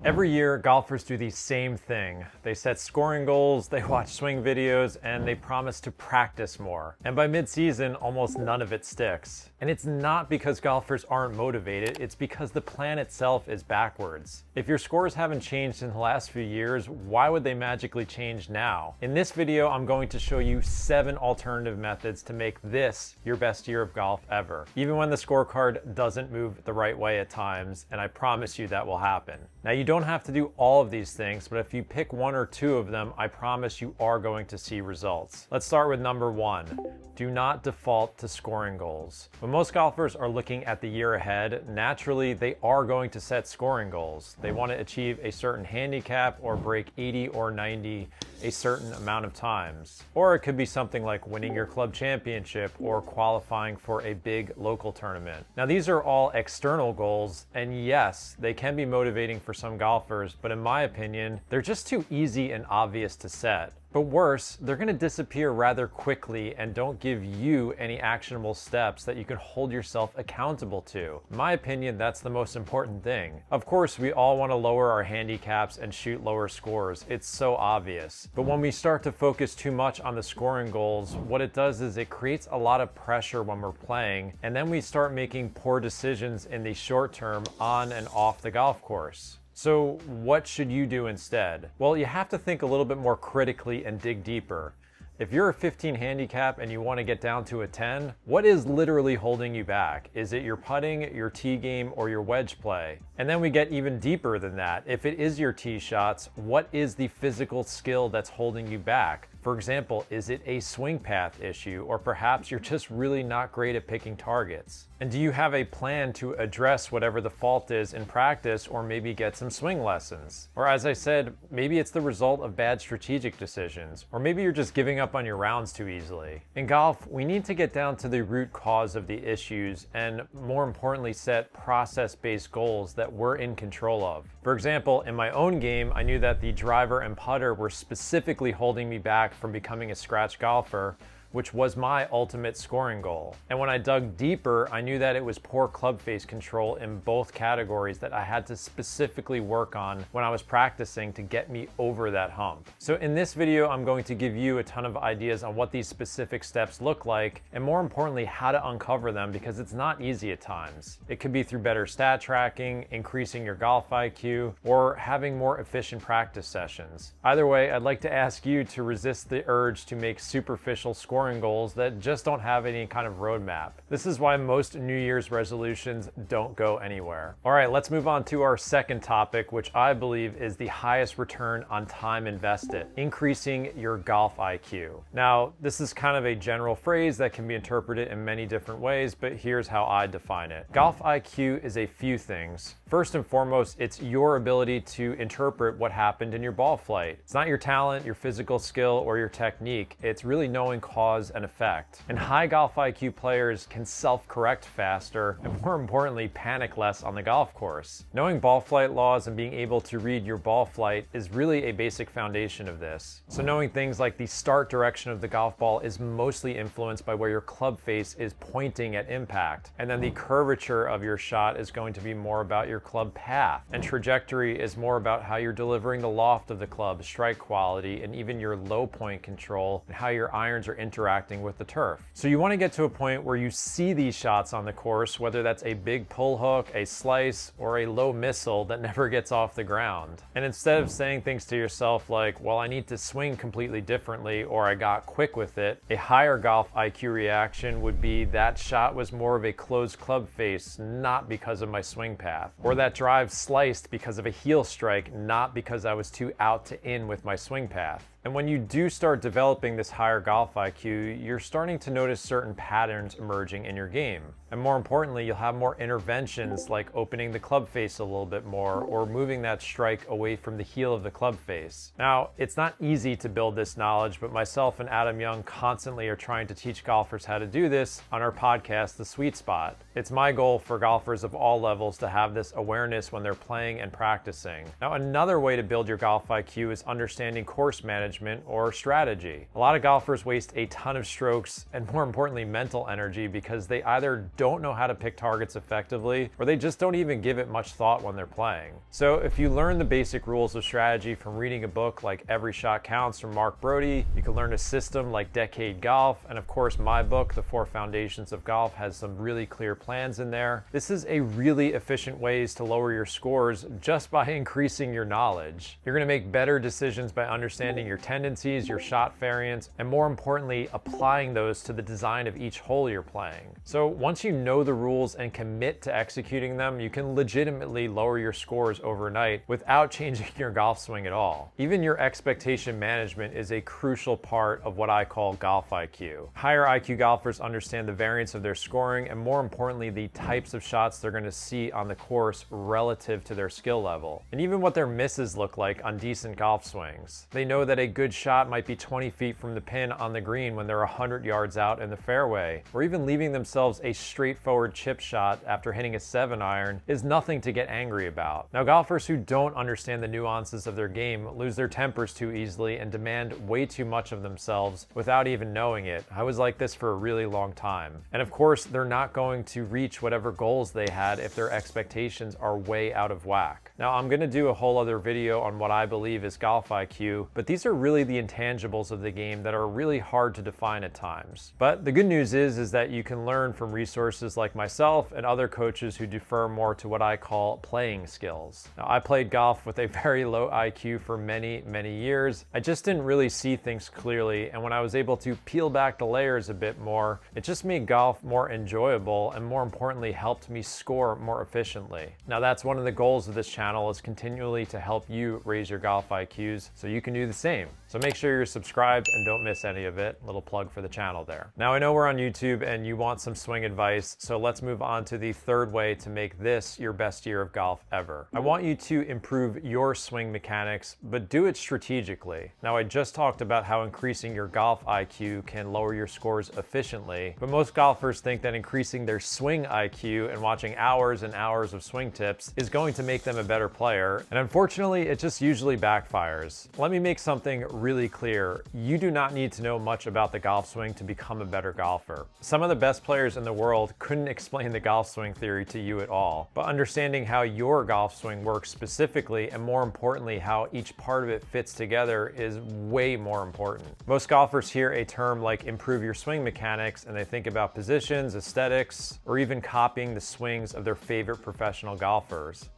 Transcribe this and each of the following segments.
Every year, golfers do the same thing. They set scoring goals, they watch swing videos, and they promise to practice more. And by mid-season, almost none of it sticks. And it's not because golfers aren't motivated, it's because the plan itself is backwards. If your scores haven't changed in the last few years, why would they magically change now? In this video, I'm going to show you 7 alternative methods to make this your best year of golf ever, even when the scorecard doesn't move the right way at times, and I promise you that will happen. Now, you don't have to do all of these things, but if you pick 1 or 2 of them, I promise you are going to see results. Let's start with number 1. Do not default to scoring goals. When most golfers are looking at the year ahead, naturally they are going to set scoring goals. They want to achieve a certain handicap or break 80 or 90 a certain amount of times. Or it could be something like winning your club championship or qualifying for a big local tournament. Now, these are all external goals, and yes, they can be motivating for some golfers, but in my opinion, they're just too easy and obvious to set. But worse, they're going to disappear rather quickly and don't give you any actionable steps that you can hold yourself accountable to. In my opinion, that's the most important thing. Of course, we all want to lower our handicaps and shoot lower scores. It's so obvious. But when we start to focus too much on the scoring goals, what it does is it creates a lot of pressure when we're playing, and then we start making poor decisions in the short term on and off the golf course. So what should you do instead? Well, you have to think a little bit more critically and dig deeper. If you're a 15 handicap and you want to get down to a 10, what is literally holding you back? Is it your putting, your tee game, or your wedge play? And then we get even deeper than that. If it is your tee shots, what is the physical skill that's holding you back? For example, is it a swing path issue, or perhaps you're just really not great at picking targets? And do you have a plan to address whatever the fault is in practice, or maybe get some swing lessons? Or as I said, maybe it's the result of bad strategic decisions, or maybe you're just giving up on your rounds too easily. In golf, we need to get down to the root cause of the issues and, more importantly, set process-based goals that we're in control of. For example, in my own game, I knew that the driver and putter were specifically holding me back from becoming a scratch golfer, which was my ultimate scoring goal. And when I dug deeper, I knew that it was poor club face control in both categories that I had to specifically work on when I was practicing to get me over that hump. So in this video, I'm going to give you a ton of ideas on what these specific steps look like, and more importantly, how to uncover them, because it's not easy at times. It could be through better stat tracking, increasing your golf IQ, or having more efficient practice sessions. Either way, I'd like to ask you to resist the urge to make superficial scoring goals that just don't have any kind of roadmap. This is why most New Year's resolutions don't go anywhere. All right, let's move on to our second topic, which I believe is the highest return on time invested: increasing your golf IQ. Now, this is kind of a general phrase that can be interpreted in many different ways, but here's how I define it. Golf IQ is a few things. First and foremost, it's your ability to interpret what happened in your ball flight. It's not your talent, your physical skill, or your technique. It's really knowing cause and effect. And high golf IQ players can self-correct faster and, more importantly, panic less on the golf course. Knowing ball flight laws and being able to read your ball flight is really a basic foundation of this. So knowing things like the start direction of the golf ball is mostly influenced by where your club face is pointing at impact. And then the curvature of your shot is going to be more about your club path. And trajectory is more about how you're delivering the loft of the club, strike quality, and even your low point control, and how your irons are interacting with the turf. So you want to get to a point where you see these shots on the course, whether that's a big pull hook, a slice, or a low missile that never gets off the ground. And instead of saying things to yourself like, well, I need to swing completely differently, or I got quick with it, a higher golf IQ reaction would be that shot was more of a closed club face, not because of my swing path. Or that drive sliced because of a heel strike, not because I was too out to in with my swing path. And when you do start developing this higher golf IQ, you're starting to notice certain patterns emerging in your game. And more importantly, you'll have more interventions like opening the club face a little bit more or moving that strike away from the heel of the club face. Now, it's not easy to build this knowledge, but myself and Adam Young constantly are trying to teach golfers how to do this on our podcast, The Sweet Spot. It's my goal for golfers of all levels to have this awareness when they're playing and practicing. Now, another way to build your golf IQ is understanding course management or strategy. A lot of golfers waste a ton of strokes and, more importantly, mental energy because they either don't know how to pick targets effectively, or they just don't even give it much thought when they're playing. So if you learn the basic rules of strategy from reading a book like Every Shot Counts from Mark Brody, you can learn a system like Decade Golf, and of course my book, The 4 Foundations of Golf, has some really clear plans in there. This is a really efficient ways to lower your scores just by increasing your knowledge. You're going to make better decisions by understanding your tendencies, your shot variants, and more importantly, applying those to the design of each hole you're playing. So once you know the rules and commit to executing them, you can legitimately lower your scores overnight without changing your golf swing at all. Even your expectation management is a crucial part of what I call golf IQ. Higher IQ golfers understand the variance of their scoring and, more importantly, the types of shots they're going to see on the course relative to their skill level, and even what their misses look like on decent golf swings. They know that a good shot might be 20 feet from the pin on the green when they're 100 yards out in the fairway, or even leaving themselves a straightforward chip shot after hitting a 7-iron is nothing to get angry about. Now, golfers who don't understand the nuances of their game lose their tempers too easily and demand way too much of themselves without even knowing it. I was like this for a really long time. And of course, they're not going to reach whatever goals they had if their expectations are way out of whack. Now, I'm going to do a whole other video on what I believe is golf IQ, but these are really the intangibles of the game that are really hard to define at times. But the good news is that you can learn from resources like myself and other coaches who defer more to what I call playing skills. Now, I played golf with a very low IQ for many, many years. I just didn't really see things clearly, and when I was able to peel back the layers a bit more, it just made golf more enjoyable and, more importantly, helped me score more efficiently. Now, that's one of the goals of this channel, is continually to help you raise your golf IQs so you can do the same. So make sure you're subscribed and don't miss any of it. Little plug for the channel there. Now, I know we're on YouTube and you want some swing advice, so let's move on to the third way to make this your best year of golf ever. I want you to improve your swing mechanics, but do it strategically. Now, I just talked about how increasing your golf IQ can lower your scores efficiently, but most golfers think that increasing their swing IQ and watching hours and hours of swing tips is going to make them a better player, and unfortunately, it just usually backfires. Let me make something really clear. You do not need to know much about the golf swing to become a better golfer. Some of the best players in the world couldn't explain the golf swing theory to you at all, but understanding how your golf swing works specifically, and more importantly, how each part of it fits together, is way more important. Most golfers hear a term like improve your swing mechanics and they think about positions, aesthetics, or even copying the swings of their favorite professional golfers.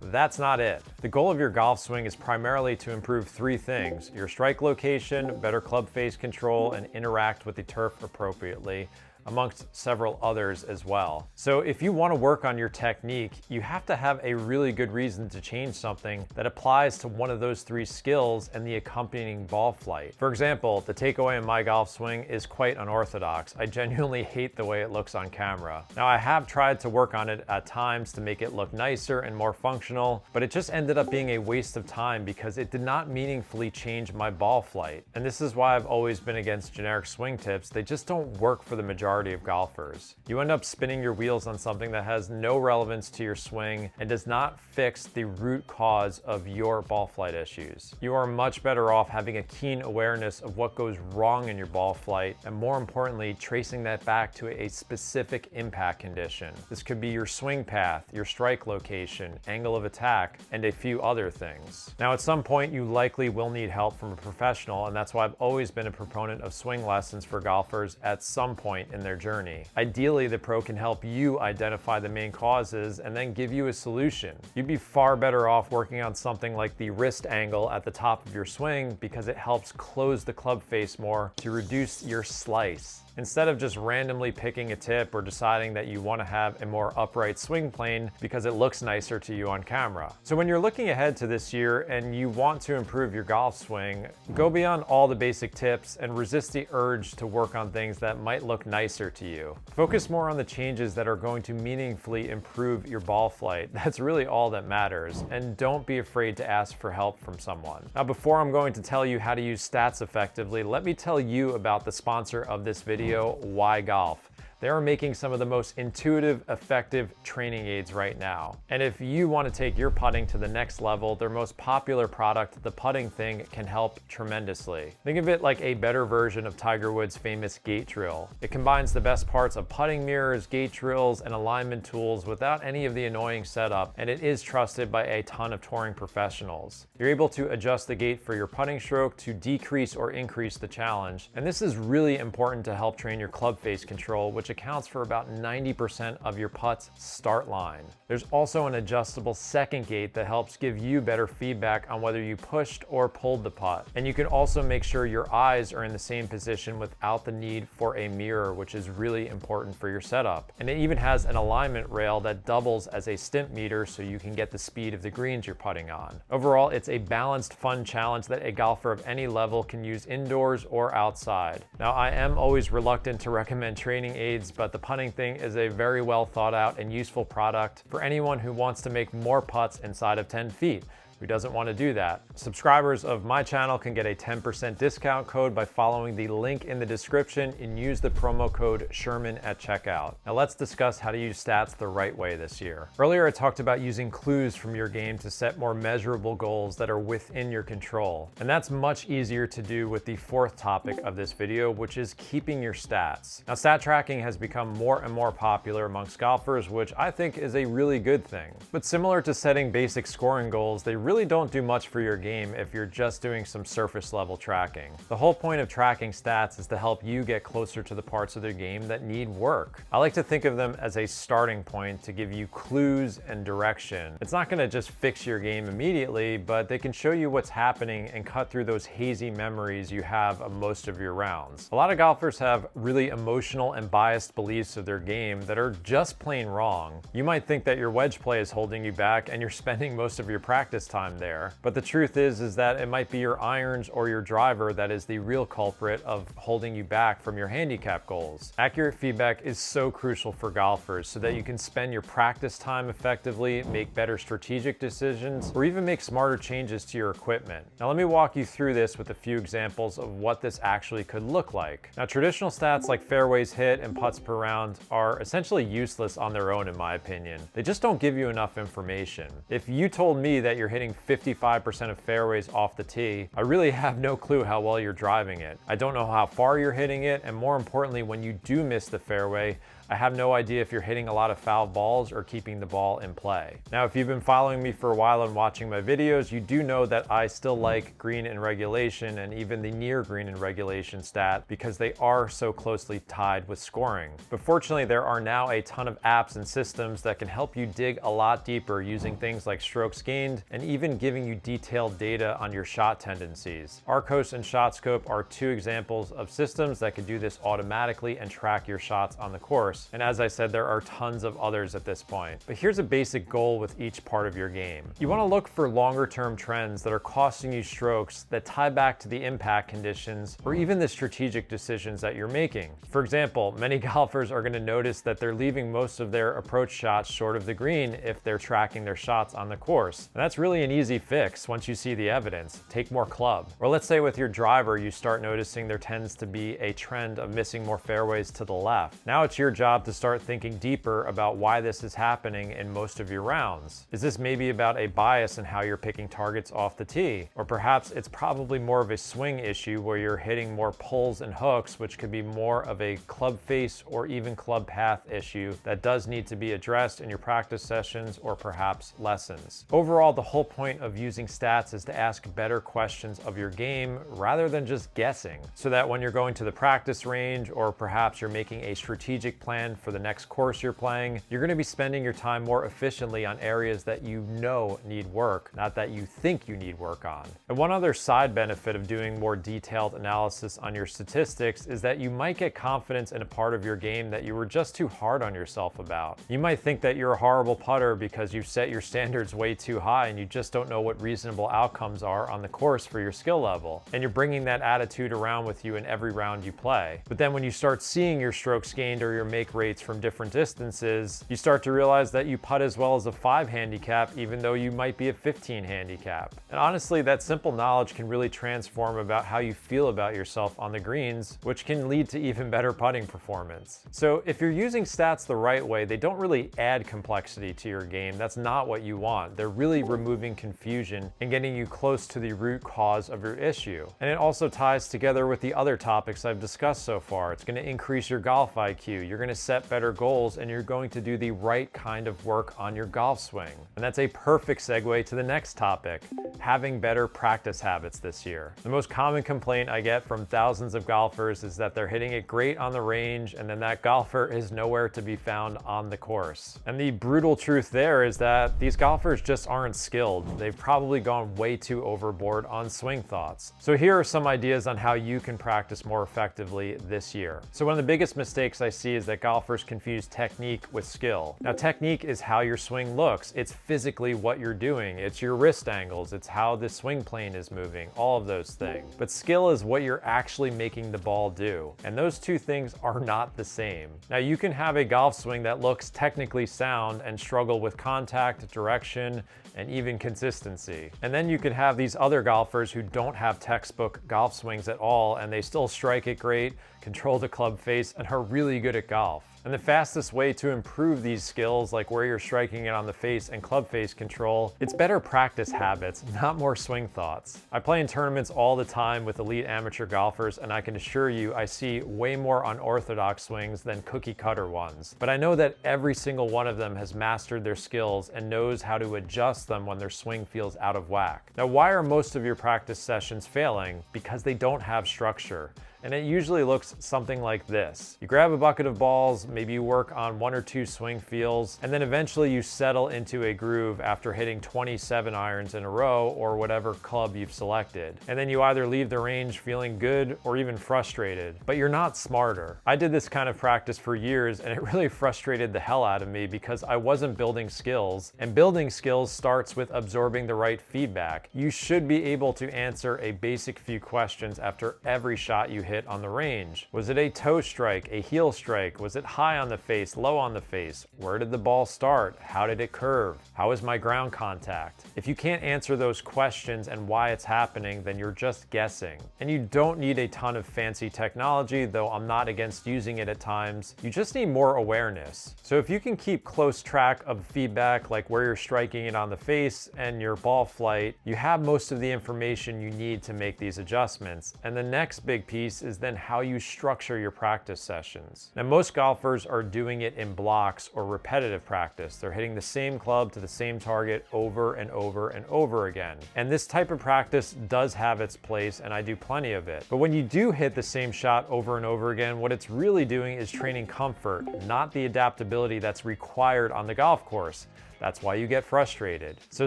That's not it. The goal of your golf swing is primarily to improve 3 things: your strike location, better club face control, and interact with the turf appropriately, amongst several others as well. So if you want to work on your technique, you have to have a really good reason to change something that applies to one of those 3 skills and the accompanying ball flight. For example, the takeaway in my golf swing is quite unorthodox. I genuinely hate the way it looks on camera. Now, I have tried to work on it at times to make it look nicer and more functional, but it just ended up being a waste of time because it did not meaningfully change my ball flight. And this is why I've always been against generic swing tips. They just don't work for the majority of golfers. You end up spinning your wheels on something that has no relevance to your swing and does not fix the root cause of your ball flight issues. You are much better off having a keen awareness of what goes wrong in your ball flight, and more importantly, tracing that back to a specific impact condition. This could be your swing path, your strike location, angle of attack, and a few other things. Now, at some point, you likely will need help from a professional, and that's why I've always been a proponent of swing lessons for golfers at some point in their journey. Ideally, the pro can help you identify the main causes and then give you a solution. You'd be far better off working on something like the wrist angle at the top of your swing, because it helps close the club face more to reduce your slice. Instead of just randomly picking a tip or deciding that you want to have a more upright swing plane because it looks nicer to you on camera. So when you're looking ahead to this year and you want to improve your golf swing, go beyond all the basic tips and resist the urge to work on things that might look nicer to you. Focus more on the changes that are going to meaningfully improve your ball flight. That's really all that matters, and don't be afraid to ask for help from someone. Now, before I'm going to tell you how to use stats effectively, let me tell you about the sponsor of this video, WhyGolf. they are making some of the most intuitive, effective training aids right now. And if you want to take your putting to the next level, their most popular product, the Putting Thing, can help tremendously. Think of it like a better version of Tiger Woods' famous gate drill. It combines the best parts of putting mirrors, gate drills, and alignment tools without any of the annoying setup, and it is trusted by a ton of touring professionals. You're able to adjust the gate for your putting stroke to decrease or increase the challenge, and this is really important to help train your club face control, which accounts for about 90% of your putt's start line. There's also an adjustable second gate that helps give you better feedback on whether you pushed or pulled the putt. And you can also make sure your eyes are in the same position without the need for a mirror, which is really important for your setup. And it even has an alignment rail that doubles as a stimp meter so you can get the speed of the greens you're putting on. Overall, it's a balanced, fun challenge that a golfer of any level can use indoors or outside. Now, I am always reluctant to recommend training aids, but the Putting Thing is a very well thought out and useful product for anyone who wants to make more putts inside of 10 feet. Who doesn't want to do that? Subscribers of my channel can get a 10% discount code by following the link in the description and use the promo code Sherman at checkout. Now let's discuss how to use stats the right way this year. Earlier I talked about using clues from your game to set more measurable goals that are within your control. And that's much easier to do with the fourth topic of this video, which is keeping your stats. Now, stat tracking has become more and more popular amongst golfers, which I think is a really good thing. But similar to setting basic scoring goals, they really don't do much for your game if you're just doing some surface level tracking. The whole point of tracking stats is to help you get closer to the parts of the game that need work. I like to think of them as a starting point to give you clues and direction. It's not going to just fix your game immediately, but they can show you what's happening and cut through those hazy memories you have of most of your rounds. A lot of golfers have really emotional and biased beliefs of their game that are just plain wrong. You might think that your wedge play is holding you back and you're spending most of your practice time there. But the truth is that it might be your irons or your driver that is the real culprit of holding you back from your handicap goals. Accurate feedback is so crucial for golfers so that you can spend your practice time effectively, make better strategic decisions, or even make smarter changes to your equipment. Now let me walk you through this with a few examples of what this actually could look like. Now, traditional stats like fairways hit and putts per round are essentially useless on their own in my opinion. They just don't give you enough information. If you told me that you're hitting 55% of fairways off the tee, I really have no clue how well you're driving it. I don't know how far you're hitting it, and more importantly, when you do miss the fairway, I have no idea if you're hitting a lot of foul balls or keeping the ball in play. Now, if you've been following me for a while and watching my videos, you do know that I still like green in regulation and even the near green in regulation stat because they are so closely tied with scoring. But fortunately, there are now a ton of apps and systems that can help you dig a lot deeper using things like strokes gained and even giving you detailed data on your shot tendencies. Arcos and ShotScope are two examples of systems that can do this automatically and track your shots on the course. And as I said, there are tons of others at this point. But here's a basic goal with each part of your game. You want to look for longer term trends that are costing you strokes that tie back to the impact conditions or even the strategic decisions that you're making. For example, many golfers are going to notice that they're leaving most of their approach shots short of the green if they're tracking their shots on the course. And that's really an easy fix once you see the evidence. Take more club. Or let's say with your driver, you start noticing there tends to be a trend of missing more fairways to the left. Now it's your job to start thinking deeper about why this is happening in most of your rounds. Is this maybe about a bias in how you're picking targets off the tee? Or perhaps it's probably more of a swing issue where you're hitting more pulls and hooks, which could be more of a club face or even club path issue that does need to be addressed in your practice sessions or perhaps lessons. Overall, the whole point of using stats is to ask better questions of your game rather than just guessing, so that when you're going to the practice range or perhaps you're making a strategic plan for the next course you're playing, you're going to be spending your time more efficiently on areas that you know need work, not that you think you need work on. And one other side benefit of doing more detailed analysis on your statistics is that you might get confidence in a part of your game that you were just too hard on yourself about. You might think that you're a horrible putter because you've set your standards way too high and you just don't know what reasonable outcomes are on the course for your skill level. And you're bringing that attitude around with you in every round you play. But then when you start seeing your strokes gained or you're making strike rates from different distances, you start to realize that you putt as well as a 5 handicap even though you might be a 15 handicap. And honestly, that simple knowledge can really transform about how you feel about yourself on the greens, which can lead to even better putting performance. So if you're using stats the right way, they don't really add complexity to your game. That's not what you want. They're really removing confusion and getting you close to the root cause of your issue. And it also ties together with the other topics I've discussed so far. It's going to increase your golf IQ. You're going to set better goals, and you're going to do the right kind of work on your golf swing. And that's a perfect segue to the next topic: having better practice habits this year. The most common complaint I get from thousands of golfers is that they're hitting it great on the range, and then that golfer is nowhere to be found on the course. And the brutal truth there is that these golfers just aren't skilled. They've probably gone way too overboard on swing thoughts. So here are some ideas on how you can practice more effectively this year. So one of the biggest mistakes I see is that golfers confuse technique with skill. Now, technique is how your swing looks. It's physically what you're doing. It's your wrist angles. It's how the swing plane is moving, all of those things. But skill is what you're actually making the ball do. And those two things are not the same. Now, you can have a golf swing that looks technically sound and struggle with contact, direction, and even consistency. And then you could have these other golfers who don't have textbook golf swings at all, and they still strike it great, control the club face, and are really good at golf. And the fastest way to improve these skills, like where you're striking it on the face and club face control, it's better practice habits, not more swing thoughts. I play in tournaments all the time with elite amateur golfers, and I can assure you I see way more unorthodox swings than cookie cutter ones. But I know that every single one of them has mastered their skills and knows how to adjust them when their swing feels out of whack. Now, why are most of your practice sessions failing? Because they don't have structure. And it usually looks something like this. You grab a bucket of balls, maybe you work on 1 or 2 swing feels, and then eventually you settle into a groove after hitting 27 irons in a row or whatever club you've selected. And then you either leave the range feeling good or even frustrated, but you're not smarter. I did this kind of practice for years, and it really frustrated the hell out of me because I wasn't building skills, and building skills starts with absorbing the right feedback. You should be able to answer a basic few questions after every shot you hit on the range. Was it a toe strike, a heel strike? Was it high on the face, low on the face? Where did the ball start? How did it curve? How is my ground contact? If you can't answer those questions and why it's happening, then you're just guessing. And you don't need a ton of fancy technology, though I'm not against using it at times. You just need more awareness. So if you can keep close track of feedback, like where you're striking it on the face and your ball flight, you have most of the information you need to make these adjustments. And the next big piece is then how you structure your practice sessions. Now, most golfers are doing it in blocks or repetitive practice. They're hitting the same club to the same target over and over and over again. And this type of practice does have its place, and I do plenty of it. But when you do hit the same shot over and over again, what it's really doing is training comfort, not the adaptability that's required on the golf course. That's why you get frustrated. So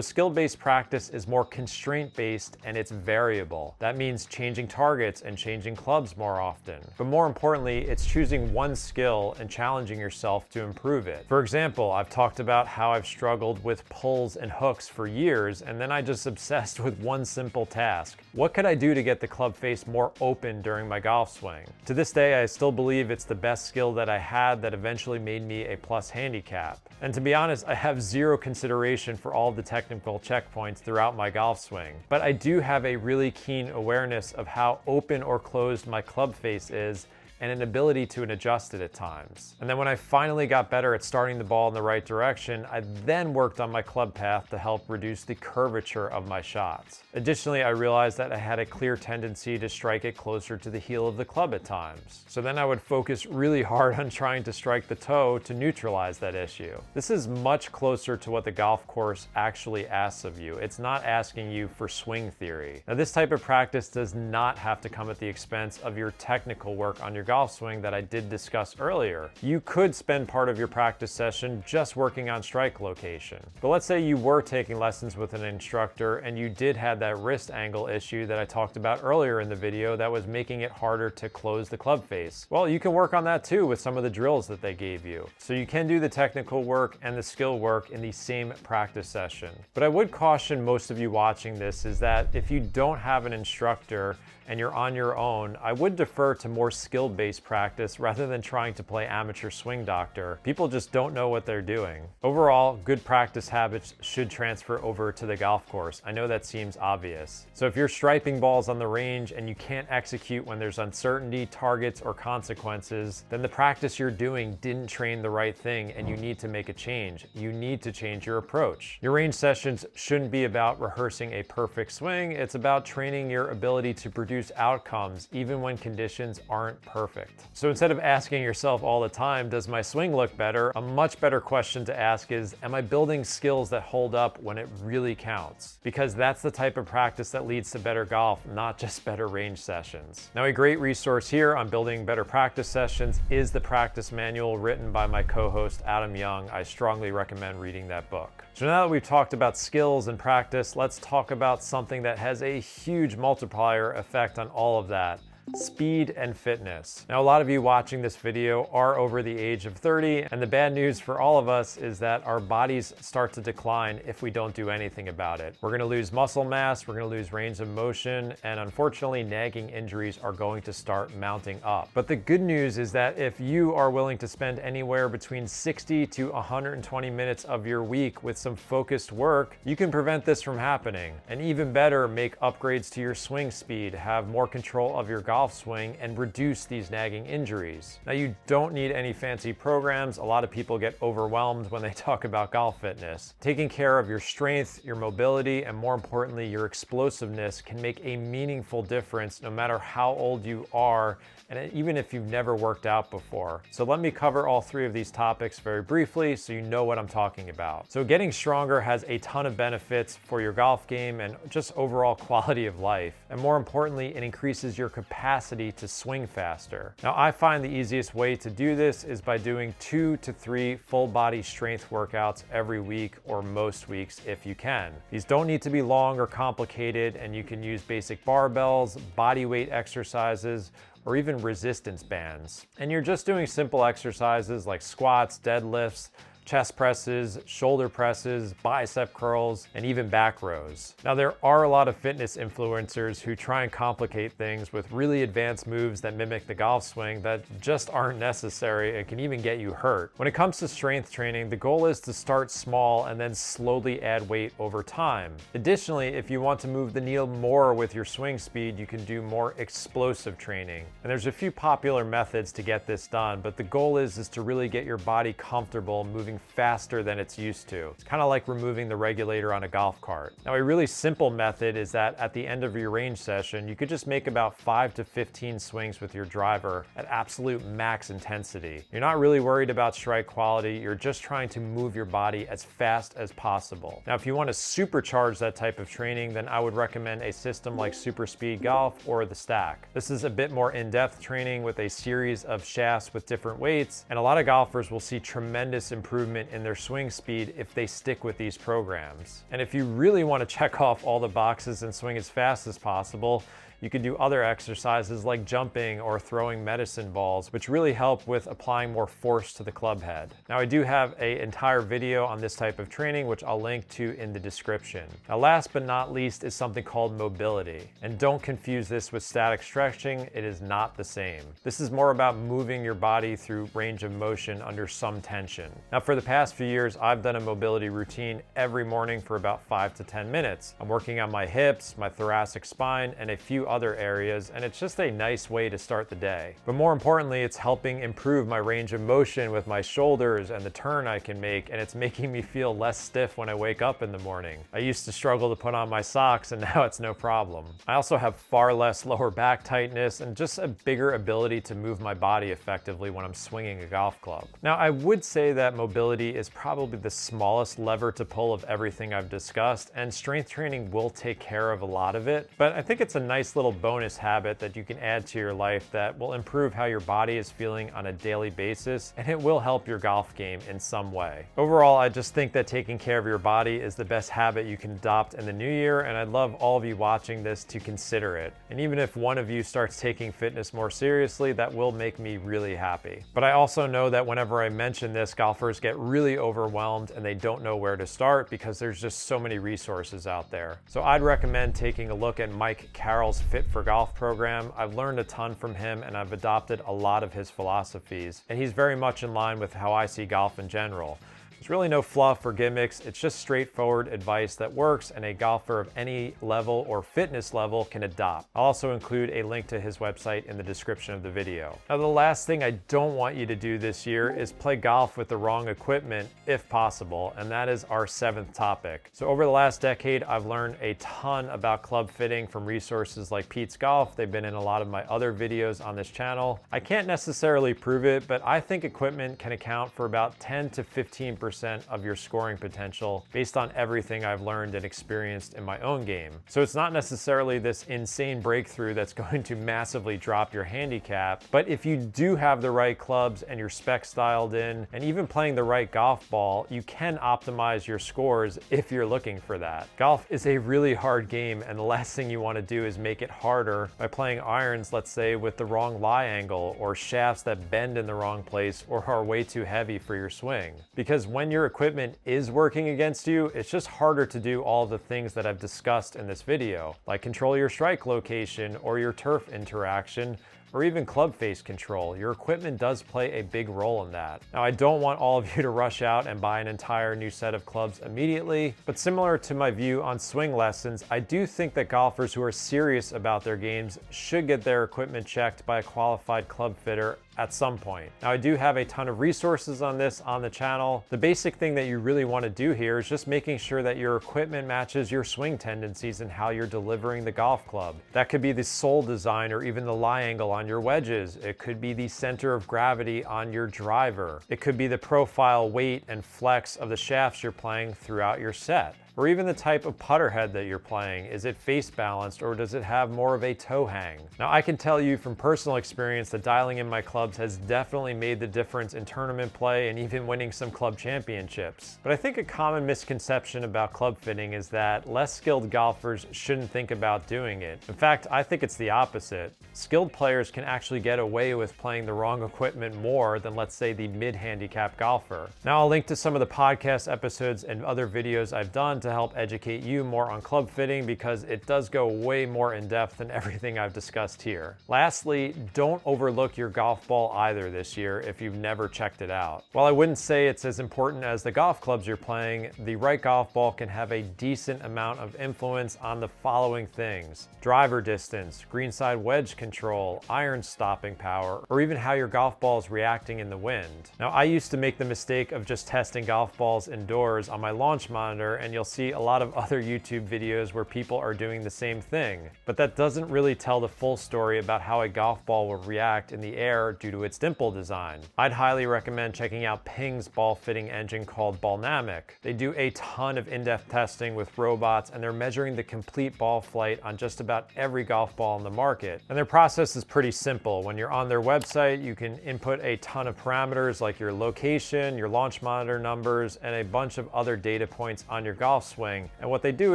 skill-based practice is more constraint-based, and it's variable. That means changing targets and changing clubs more often. But more importantly, it's choosing one skill and challenging yourself to improve it. For example, I've talked about how I've struggled with pulls and hooks for years, and then I just obsessed with one simple task. What could I do to get the club face more open during my golf swing? To this day, I still believe it's the best skill that I had that eventually made me a plus handicap. And to be honest, I have zero consideration for all of the technical checkpoints throughout my golf swing. But I do have a really keen awareness of how open or closed my club face is, and an ability to adjust it at times. And then when I finally got better at starting the ball in the right direction, I then worked on my club path to help reduce the curvature of my shots. Additionally, I realized that I had a clear tendency to strike it closer to the heel of the club at times. So then I would focus really hard on trying to strike the toe to neutralize that issue. This is much closer to what the golf course actually asks of you. It's not asking you for swing theory. Now, this type of practice does not have to come at the expense of your technical work on your golf swing that I did discuss earlier. You could spend part of your practice session just working on strike location. But let's say you were taking lessons with an instructor and you did have that wrist angle issue that I talked about earlier in the video that was making it harder to close the club face. Well, you can work on that too with some of the drills that they gave you. So you can do the technical work and the skill work in the same practice session. But I would caution most of you watching this is that if you don't have an instructor and you're on your own, I would defer to more skill-based skill-based practice rather than trying to play amateur swing doctor. People just don't know what they're doing. Overall, good practice habits should transfer over to the golf course. I know that seems obvious. So if you're striping balls on the range and you can't execute when there's uncertainty, targets, or consequences, then the practice you're doing didn't train the right thing and you need to make a change. You need to change your approach. Your range sessions shouldn't be about rehearsing a perfect swing. It's about training your ability to produce outcomes even when conditions aren't perfect. So instead of asking yourself all the time, does my swing look better? A much better question to ask is, am I building skills that hold up when it really counts? Because that's the type of practice that leads to better golf, not just better range sessions. Now, a great resource here on building better practice sessions is the practice manual written by my co-host Adam Young. I strongly recommend reading that book. So now that we've talked about skills and practice, let's talk about something that has a huge multiplier effect on all of that: speed and fitness. Now, a lot of you watching this video are over the age of 30, and the bad news for all of us is that our bodies start to decline if we don't do anything about it. We're gonna lose muscle mass, we're gonna lose range of motion, and unfortunately, nagging injuries are going to start mounting up. But the good news is that if you are willing to spend anywhere between 60 to 120 minutes of your week with some focused work, you can prevent this from happening. And even better, make upgrades to your swing speed, have more control of your golf swing, and reduce these nagging injuries. Now, you don't need any fancy programs. A lot of people get overwhelmed when they talk about golf fitness. Taking care of your strength, your mobility, and more importantly, your explosiveness can make a meaningful difference no matter how old you are, and even if you've never worked out before. So let me cover all three of these topics very briefly so you know what I'm talking about. So getting stronger has a ton of benefits for your golf game and just overall quality of life. And more importantly, it increases your capacity to swing faster. Now, I find the easiest way to do this is by doing 2 to 3 full body strength workouts every week, or most weeks if you can. These don't need to be long or complicated, and you can use basic barbells, body weight exercises, or even resistance bands. And you're just doing simple exercises like squats, deadlifts, chest presses, shoulder presses, bicep curls, and even back rows. Now, there are a lot of fitness influencers who try and complicate things with really advanced moves that mimic the golf swing that just aren't necessary and can even get you hurt. When it comes to strength training, the goal is to start small and then slowly add weight over time. Additionally, if you want to move the needle more with your swing speed, you can do more explosive training. And there's a few popular methods to get this done, but the goal is to really get your body comfortable moving faster than it's used to. It's kind of like removing the regulator on a golf cart. Now, a really simple method is that at the end of your range session, you could just make about 5 to 15 swings with your driver at absolute max intensity. You're not really worried about strike quality, you're just trying to move your body as fast as possible. Now, if you want to supercharge that type of training, then I would recommend a system like Super Speed Golf or the Stack. This is a bit more in-depth training with a series of shafts with different weights, and a lot of golfers will see tremendous improvement in their swing speed if they stick with these programs. And if you really want to check off all the boxes and swing as fast as possible, you can do other exercises like jumping or throwing medicine balls, which really help with applying more force to the club head. Now, I do have an entire video on this type of training, which I'll link to in the description. Now, last but not least is something called mobility. And don't confuse this with static stretching. It is not the same. This is more about moving your body through range of motion under some tension. Now, for the past few years, I've done a mobility routine every morning for about 5 to 10 minutes. I'm working on my hips, my thoracic spine, and a few other areas, and it's just a nice way to start the day. But more importantly, it's helping improve my range of motion with my shoulders and the turn I can make, and it's making me feel less stiff when I wake up in the morning. I used to struggle to put on my socks, and now it's no problem. I also have far less lower back tightness and just a bigger ability to move my body effectively when I'm swinging a golf club. Now, I would say that mobility is probably the smallest lever to pull of everything I've discussed, and strength training will take care of a lot of it, but I think it's a nice little bonus habit that you can add to your life that will improve how your body is feeling on a daily basis, and it will help your golf game in some way. Overall, I just think that taking care of your body is the best habit you can adopt in the new year, and I'd love all of you watching this to consider it. And even if one of you starts taking fitness more seriously, that will make me really happy. But I also know that whenever I mention this, golfers get get really overwhelmed and they don't know where to start because there's just so many resources out there. So I'd recommend taking a look at Mike Carroll's Fit for Golf program. I've learned a ton from him and I've adopted a lot of his philosophies, and he's very much in line with how I see golf in general. There's really no fluff or gimmicks, it's just straightforward advice that works and a golfer of any level or fitness level can adopt. I'll also include a link to his website in the description of the video. Now, the last thing I don't want you to do this year is play golf with the wrong equipment if possible, and that is our 7th topic. So over the last decade, I've learned a ton about club fitting from resources like Pete's Golf. They've been in a lot of my other videos on this channel. I can't necessarily prove it, but I think equipment can account for about 10 to 15% of your scoring potential based on everything I've learned and experienced in my own game. So it's not necessarily this insane breakthrough that's going to massively drop your handicap, but if you do have the right clubs and your specs dialed in and even playing the right golf ball, you can optimize your scores if you're looking for that. Golf is a really hard game, and the last thing you want to do is make it harder by playing irons, let's say, with the wrong lie angle or shafts that bend in the wrong place or are way too heavy for your swing. Because when your equipment is working against you, it's just harder to do all the things that I've discussed in this video, like control your strike location or your turf interaction, or even club face control. Your equipment does play a big role in that. Now, I don't want all of you to rush out and buy an entire new set of clubs immediately, but similar to my view on swing lessons, I do think that golfers who are serious about their games should get their equipment checked by a qualified club fitter at some point. Now, I do have a ton of resources on this on the channel. The basic thing that you really want to do here is just making sure that your equipment matches your swing tendencies and how you're delivering the golf club. That could be the sole design or even the lie angle on your wedges. It could be the center of gravity on your driver. It could be the profile, weight, and flex of the shafts you're playing throughout your set. Or even the type of putter head that you're playing. Is it face balanced or does it have more of a toe hang? Now, I can tell you from personal experience that dialing in my clubs has definitely made the difference in tournament play and even winning some club championships. But I think a common misconception about club fitting is that less skilled golfers shouldn't think about doing it. In fact, I think it's the opposite. Skilled players can actually get away with playing the wrong equipment more than, let's say, the mid-handicap golfer. Now, I'll link to some of the podcast episodes and other videos I've done to help educate you more on club fitting, because it does go way more in depth than everything I've discussed here. Lastly, don't overlook your golf ball either this year if you've never checked it out. While I wouldn't say it's as important as the golf clubs you're playing, the right golf ball can have a decent amount of influence on the following things: driver distance, greenside wedge control, iron stopping power, or even how your golf ball is reacting in the wind. Now, I used to make the mistake of just testing golf balls indoors on my launch monitor, and you'll see a lot of other YouTube videos where people are doing the same thing. But that doesn't really tell the full story about how a golf ball will react in the air due to its dimple design. I'd highly recommend checking out Ping's ball fitting engine called Ballnamic. They do a ton of in-depth testing with robots, and they're measuring the complete ball flight on just about every golf ball on the market. And their process is pretty simple. When you're on their website, you can input a ton of parameters like your location, your launch monitor numbers, and a bunch of other data points on your golf swing. And what they do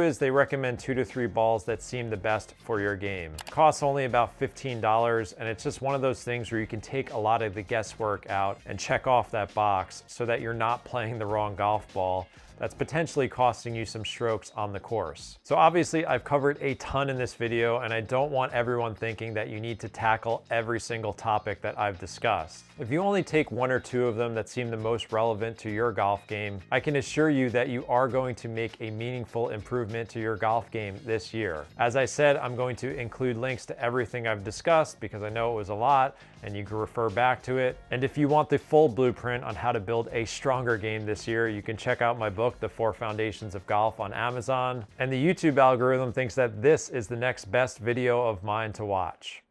is they recommend 2 to 3 balls that seem the best for your game. It costs only about $15, and it's just one of those things where you can take a lot of the guesswork out and check off that box so that you're not playing the wrong golf ball that's potentially costing you some strokes on the course. So obviously I've covered a ton in this video, and I don't want everyone thinking that you need to tackle every single topic that I've discussed. If you only take 1 or 2 of them that seem the most relevant to your golf game, I can assure you that you are going to make a meaningful improvement to your golf game this year. As I said, I'm going to include links to everything I've discussed because I know it was a lot and you can refer back to it. And if you want the full blueprint on how to build a stronger game this year, you can check out my book, The 4 Foundations of Golf, on Amazon. And the YouTube algorithm thinks that this is the next best video of mine to watch.